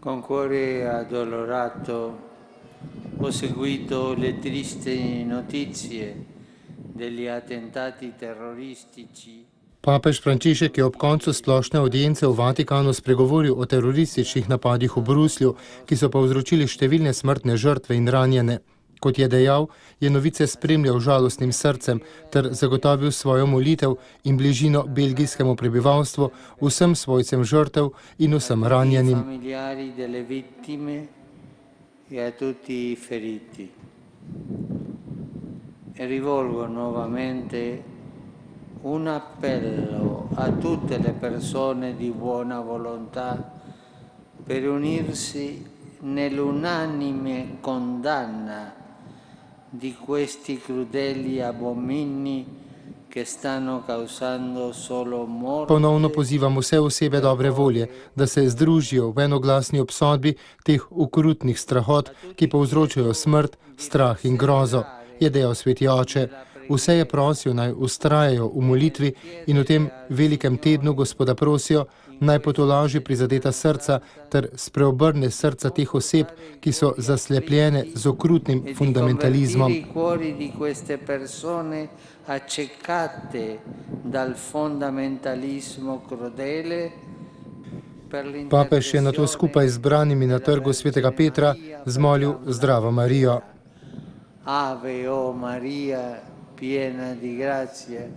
Con cuore addolorato ho seguito le tristi notizie degli attentati terroristici. Papež Frančišek je ob koncu splošne audience v Vatikanu spregovoril o terorističnih napadih v Bruslju, ki so povzročili številne smrtne žrtve in ranjene. Kot je dejal, je novice spremljal žalostnim srcem ter zagotovil svojo molitev in bližino belgijskemu prebivalstvu, vsem svojcem žrtev in vsem ranjenim. Rivolgo nuovamente un appello a tutte le persone di buona volontà per unirsi nell'unanime condanna di questi crudeli abomini che stanno causando solo morte. Ponovno pozivam vse osebe dobre volje, da se združijo v enoglasni obsodbi teh okrutnih strahot, ki povzročajo smrt, strah in grozo, je dejal sveti oče. Vse je prosil, naj vztrajajo v molitvi in v tem velikem tednu Gospoda prosijo, naj potolaži prizadeta srca ter spreobrne srca teh oseb, ki so zaslepljene z okrutnim fundamentalizmom. Papež je nato skupaj z branimi na trgu svetega Petra zmolil Zdravo Marijo. Ave o Maria, piena di grazia.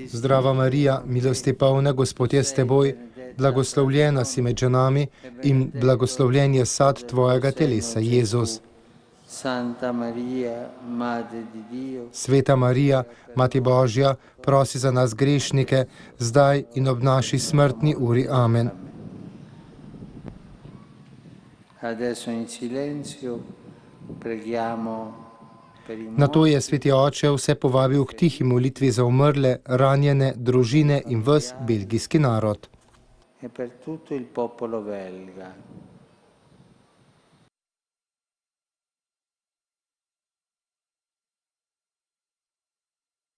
Zdrava Marija, milosti polna, Gospod je s teboj, blagoslovljena si med ženami in blagoslovljen je sad tvojega telesa, Jezus. Santa Maria, Madre di Dio. Sveta Marija, Mati Božja, prosi za nas grešnike, zdaj in ob naši smrtni uri. Amen. Adesso in silenzio preghiamo. Nato je sveti oče vse povabil k tihi molitvi za umrle, ranjene, družine in ves belgijski narod. E per tutto il popolo belga.